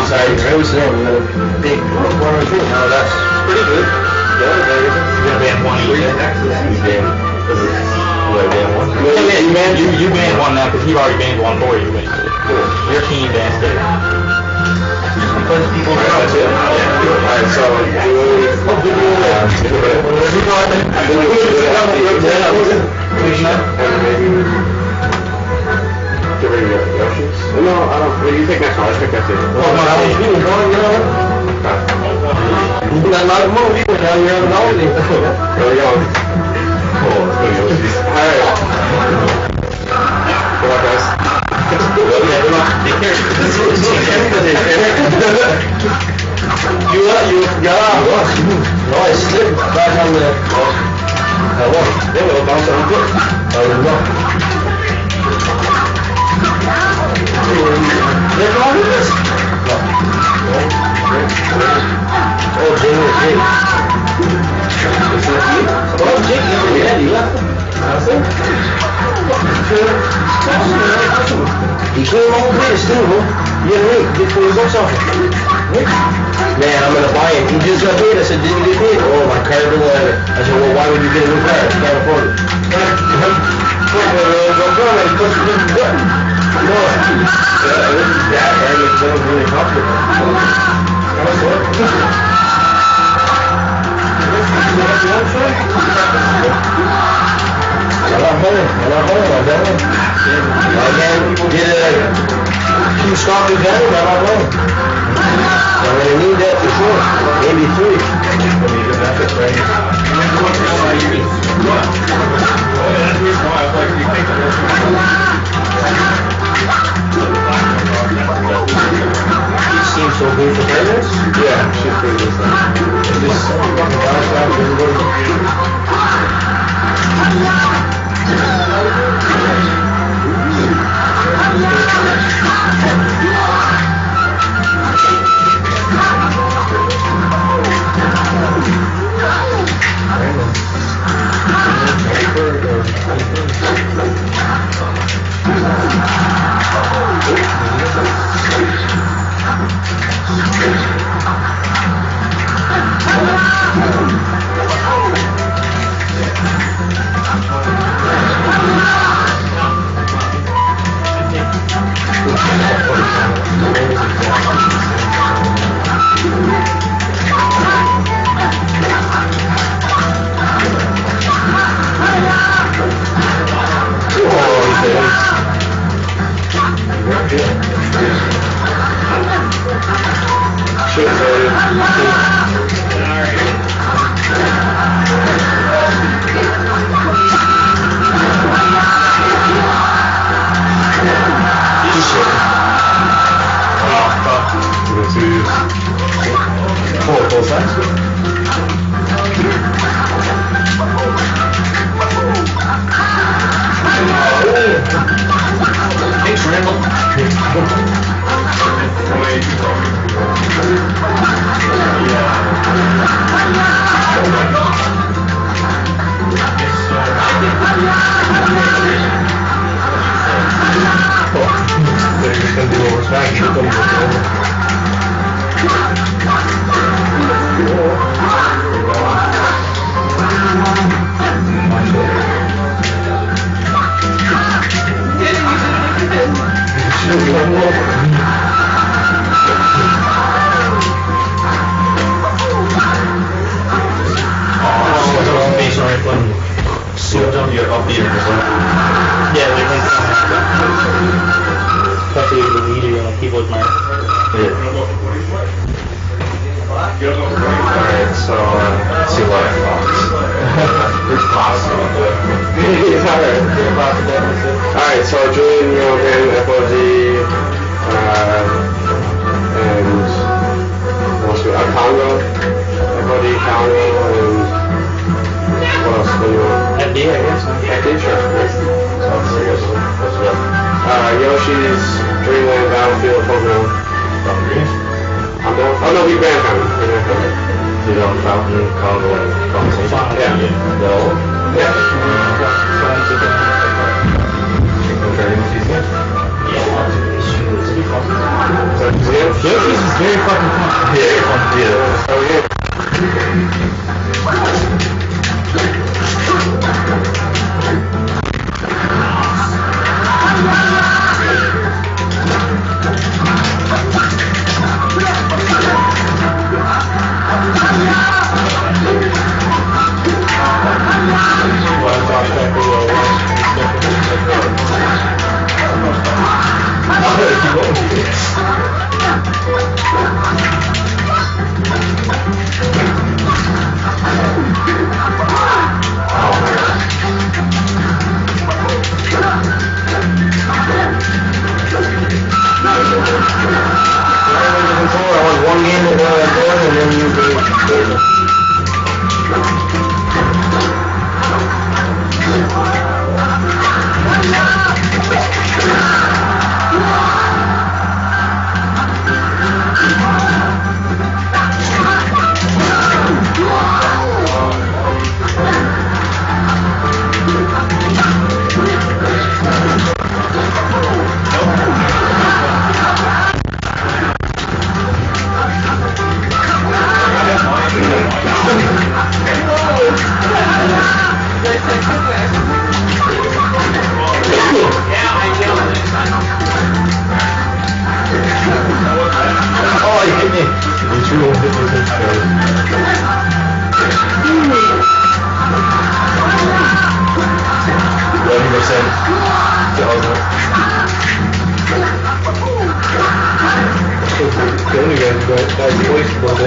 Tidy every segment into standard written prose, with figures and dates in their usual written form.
outside, I was there, we had a big one or two, now that's pretty good. Yeah, You're gonna ban one each. You banned You banned one now because he already banned one for you, basically. Your team bans it. because people. Alright, so get ready to go. Yoshi's? No, I don't. Well, you pick next one. I pick that too. You got a lot of more people down here on the holiday. There we go. Cool, let's go Yoshi's. Alright. Good luck, guys. You got out. No, I slipped back on the. There we go, bounce on the foot. There we go. They're going with this? No. Oh, Jake. Oh, Jake never had, he left him. He came home with us too, huh? Yeah, wait, get 20 bucks off him. Man, I'm gonna buy it. He just got paid. I said, did you get paid? Oh, my car bill. I said, well, why would you get a new car? You can't afford it. No, that area is really comfortable. Few stopping down, I don't know. I'm gonna need that for sure. Maybe 3. She seems so good for parents. Yeah, she's pretty good. Thanks, Randall. Alright, so, let's see what I thought. It's possible. Alright, so Julian, FOG, and what else? Congo, FOG, Congo, and what else? FD, I guess. FD, sure. Yoshi's, Dreamland, Battlefield, Pokemon. I'm down. Oh no, we banned Congo. Falcon, Congo, and Conversation. Yeah. No. Yeah. Yoshi's is Very fucking fun. Very fun. Yeah. Oh yeah. I won one game with Gordon and then you beat Oh, you hit me. You threw a hit The only guy who died twice about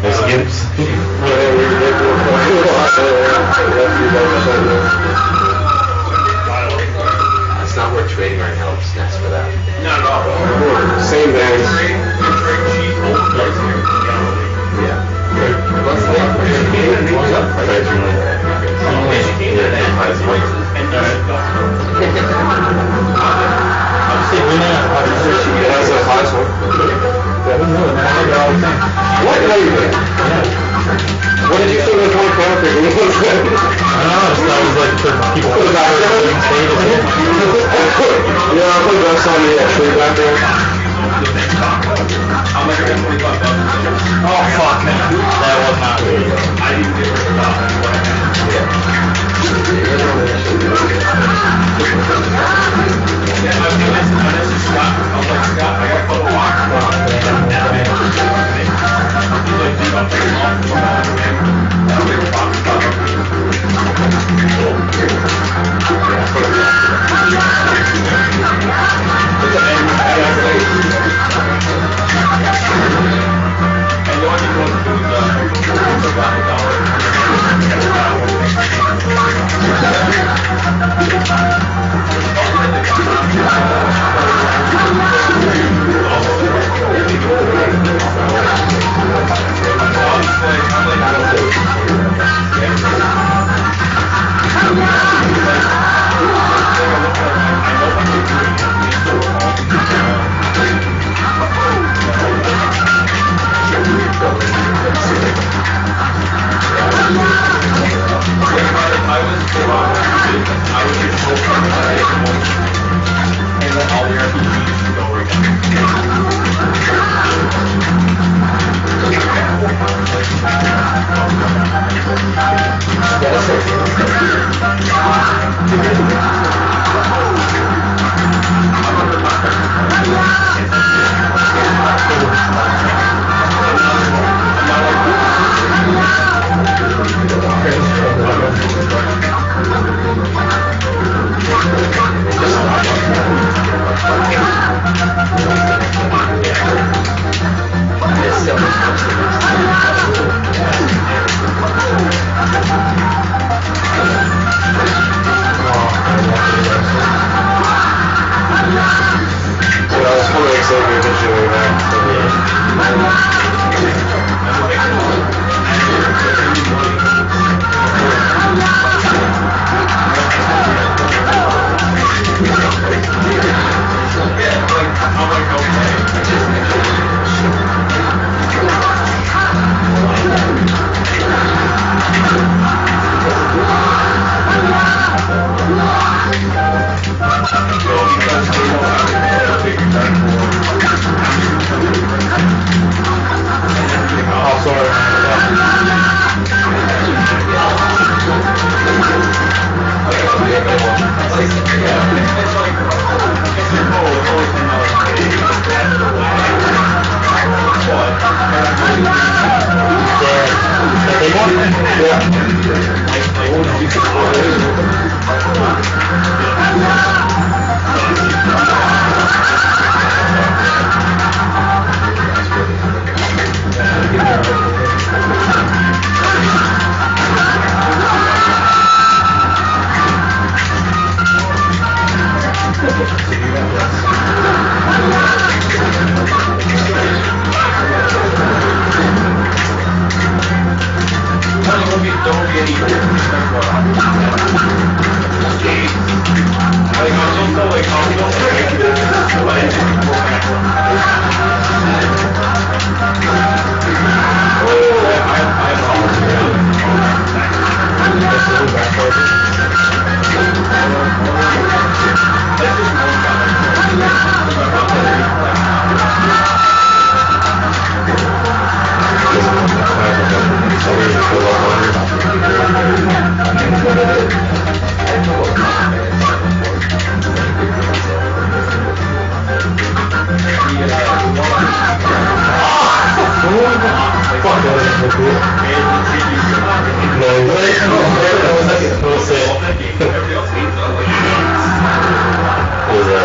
There's Gibbs. It's not where trading right now snaps for that. Same bands. That's a highest one. What? No, you didn't. What did you think was more perfect? I don't know, I was like for people Put it back there. Yeah, I'll put that on the tree back there. Oh fuck man, that was not good. I didn't get rid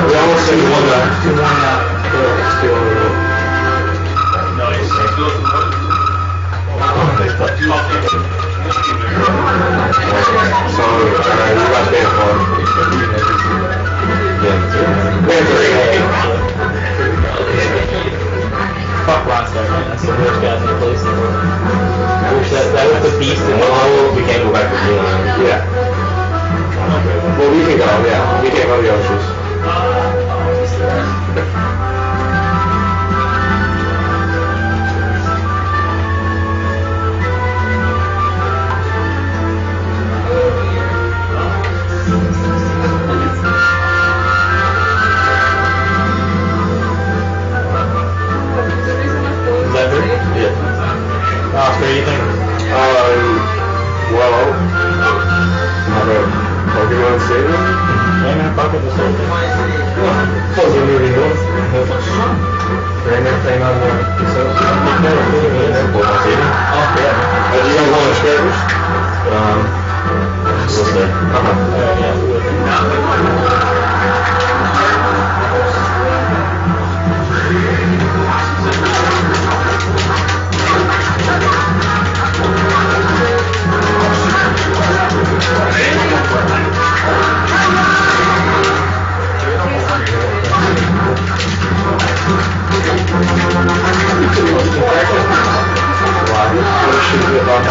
We almost said 1-1. So, you got band 4. Band 3. Fuck Rockstar, man. That's the worst guys in the place in the world. I wish that was the beast in the world. We can't go back to Milan. Yeah. Well, we can go, yeah. We can't go to Yoshi's. Is that good? Yeah. Oscar, you think? Well, have a Pokemon Stadium? Yeah, man, fuck with this whole thing. Close the movie, no? Brandon playing on the episode. Oh, yeah. Do you guys want to skirmish? We'll see. Yeah, we will. What should we do about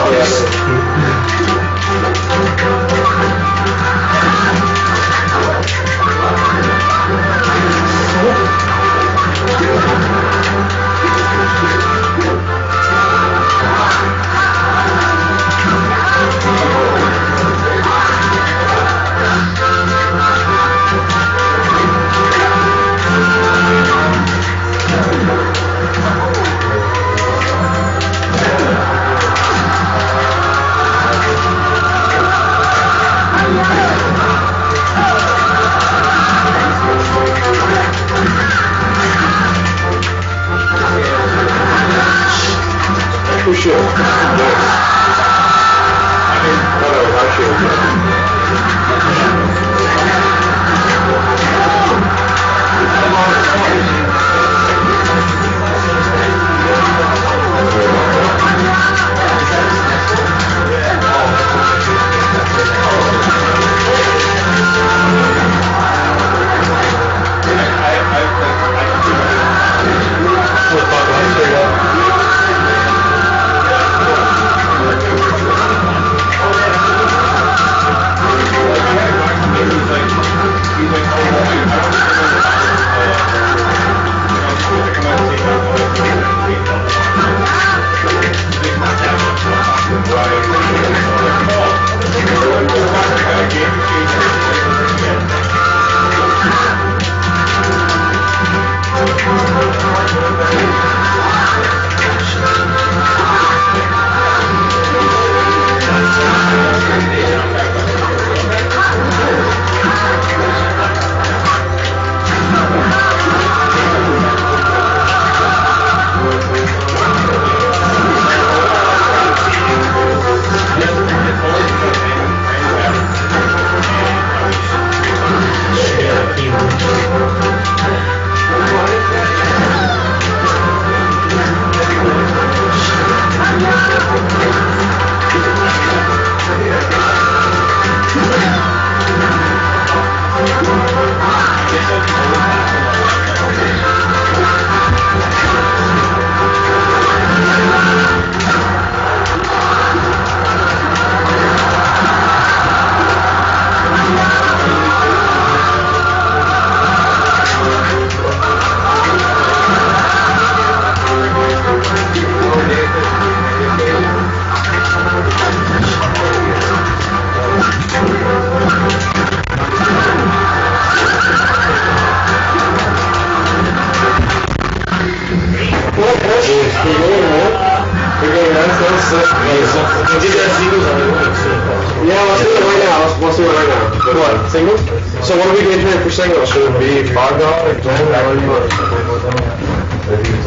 that's sick. Get that singles on the wings. Yeah, let's do it right now. Let's do it right now. What, singles? So what are we getting here for singles? Should it be $5 or $10?